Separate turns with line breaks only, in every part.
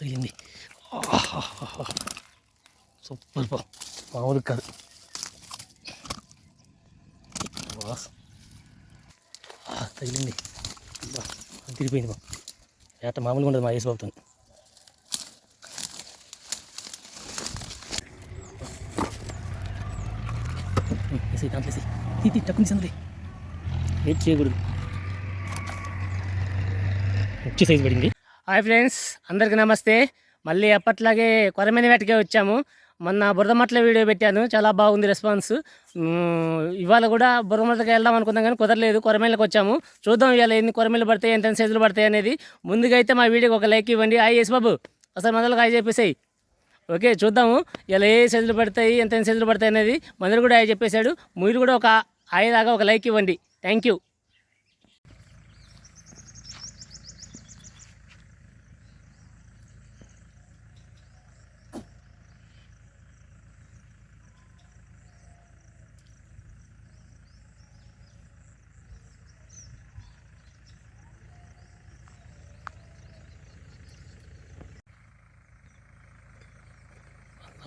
తగిలింది. సూపర్ బా, మామూలు కాదు. తగిలింది బా, తిరిగిపోయింది బా. వేట మామూలుగా ఉండదు మా యేసుబాబుతో. దాంట్లో తీసి టక్కుని సందులే, వెయిట్ చేయకూడదు. మంచి సైజు పడింది. హాయ్ ఫ్రెండ్స్, అందరికీ నమస్తే. మళ్ళీ ఎప్పట్లాగే కొరమేని వేటకే వచ్చాము. మొన్న బురదమట్ల వీడియో పెట్టాను, చాలా బాగుంది రెస్పాన్స్. ఇవాళ కూడా బురదమట్లకి వెళ్దాం అనుకుందాం కానీ కుదరలేదు, కొరమేళ్ళకి వచ్చాము. చూద్దాం ఇవాళ ఎన్ని కొరమేళ్ళు పడతాయి, ఎంత సైజులు పడతాయి అనేది. ముందుగా అయితే మా వీడియోకి ఒక లైక్ ఇవ్వండి. హాయ్ యేసుబాబు, అసలు మొదలు హాయ్ చెప్పేసాయి. ఓకే, చూద్దాము ఇలా ఏ సైజులు పడతాయి, ఎంత సైజులు పడతాయి అనేది. మొదలు కూడా హాయ్ చెప్పేశాడు. మీరు కూడా ఒక హాయ్ లాగా ఒక లైక్ ఇవ్వండి. Thank you.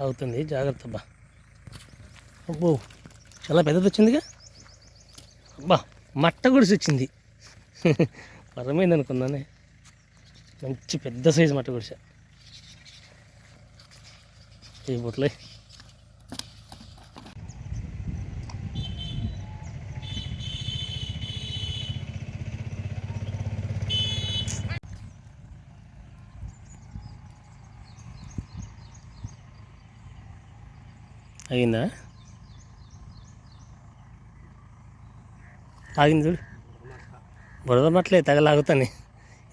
అవుతుంది, జాగ్రత్త అబ్బా. అబ్బో, చాలా పెద్దది వచ్చిందిగా. అబ్బా, మట్ట గుడిసి వచ్చింది. పరమైంది అనుకున్నానే. మంచి పెద్ద సైజు మట్ట గుడిస. ఈ బుట్లే అయిందా? ఆగింది చూడు. బురద మట్లే తగలాగుతాయి,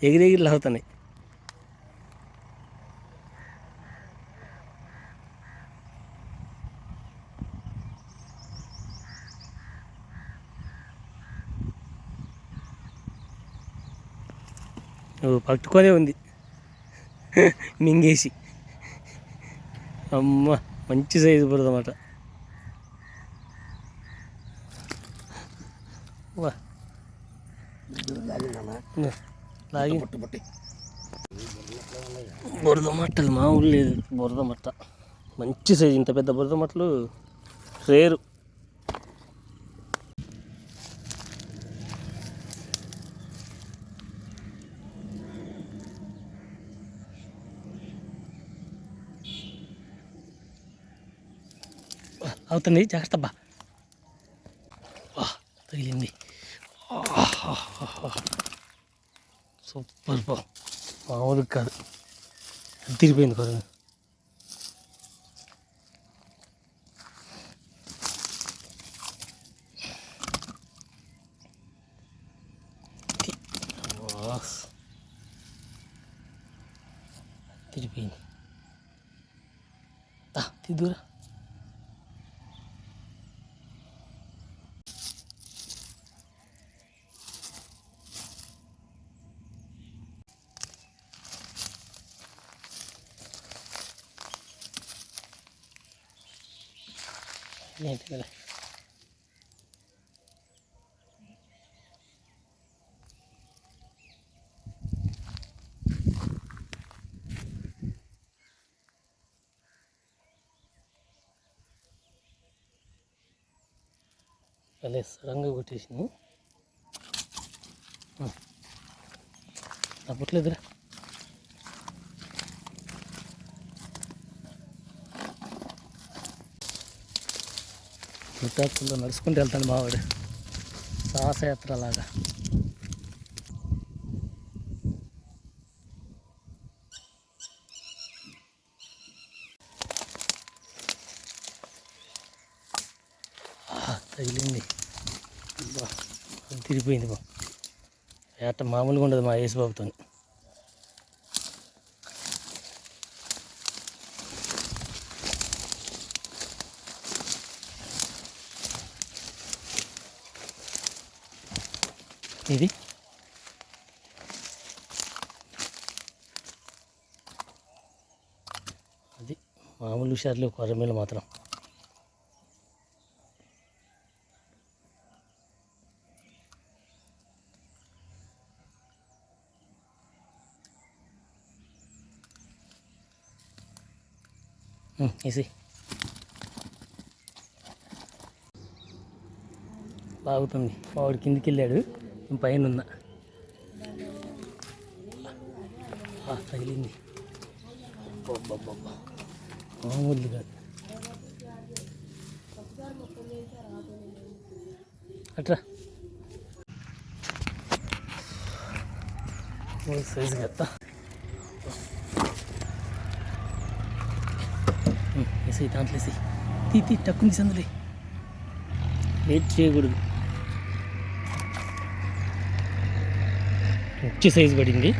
ఎగిరి లాగుతాయి. నువ్వు పట్టుకొనే ఉంది మింగేసి. అమ్మ, మంచి సైజు బురదమాట. లాగి బురద మట్టలు మామూలు లేదు. బురద మట్ట మంచి సైజు. ఇంత పెద్ద బురద మట్టలు రేరు. అవుతుంది, జాగ్రత్త అబ్బా. తగిలింది. సూపర్ బా, మామూలు కాదు. తిరిగిపోయింది కొర. తిరిగిపోయింది. తిద్దురా. ఏంటి కదా, అలా సడన్గా కొట్టేసింది. నా పుట్టలేదురా. గుట్టాకుల్లో నడుచుకుంటూ వెళ్తాడు మావాడు, సాహసయాత్ర లాగా. తగిలింది బా, తిరిగిపోయింది బా. వేట మామూలుగా ఉండదు మా యేసుబాబుతో. ఇది అది మామూలు హుషారులు కొరమేలు మాత్రం. వేసి బాగుతుంది. వాడు కిందికి వెళ్ళాడు, నేను పైన ఉన్నా. తగిలింది మామూలు కాదు. అట్రా సైజు కదా. వేసి దాంట్లో వేసి తీ టక్కుని సందులే, లేట్ చేయకూడదు. మంచి సైజు పడింది.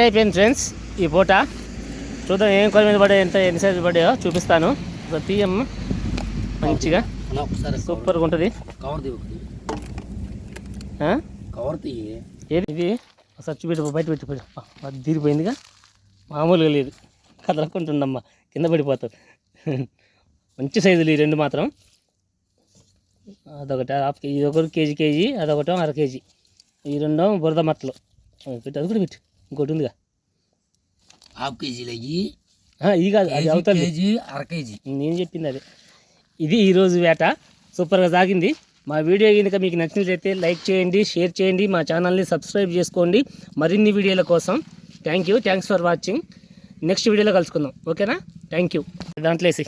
అయిపోయింది ఫ్రెండ్స్ ఈ పూట. చూద్దాం ఏం కొల మీద పడ్డాయి, ఎన్ని సైజులు పడ్డాయో చూపిస్తాను. ఒక తీయమ్మ మంచిగా సూపర్గా ఉంటుంది. ఏది ఇది సచ్చు పెట్టి బయట పెట్టి అది తీరిపోయిందిగా, మామూలుగా లేదు, కదలకుంటుందమ్మా, కింద పడిపోతావు. మంచి సైజులు ఈ రెండు మాత్రం. అదొకటి హాఫ్ కేజీ, ఇదొకటి కేజీ, అదొకటి అర కేజీ. ఈ రెండో బురద మట్టలు పెట్టి, అది కూడా పెట్టి. ఇంకోటి ఉందిగా
హాఫ్ కేజీలు అయ్యి,
ఇది కాదు, అది అవుతుంది
కేజీ అర కేజీ.
నేను చెప్పింది అదే. ఇది ఈరోజు వేట సూపర్గా సాగింది. మా వీడియో కనుక మీకు నచ్చినట్లయితే లైక్ చేయండి, షేర్ చేయండి, మా ఛానల్ని సబ్స్క్రైబ్ చేసుకోండి మరిన్ని వీడియోల కోసం. Thanks for watching. నెక్స్ట్ వీడియోలో కలుసుకుందాం, ఓకేనా? Thank you. దాంట్లో వేసి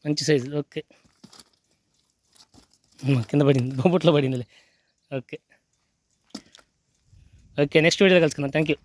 మంచి సైజు. ఓకే, కింద పడింది, బొబ్బట్లో పడిందిలే. ఓకే, నెక్స్ట్ వీడియోలో కలుసుకుందాం. Thank you.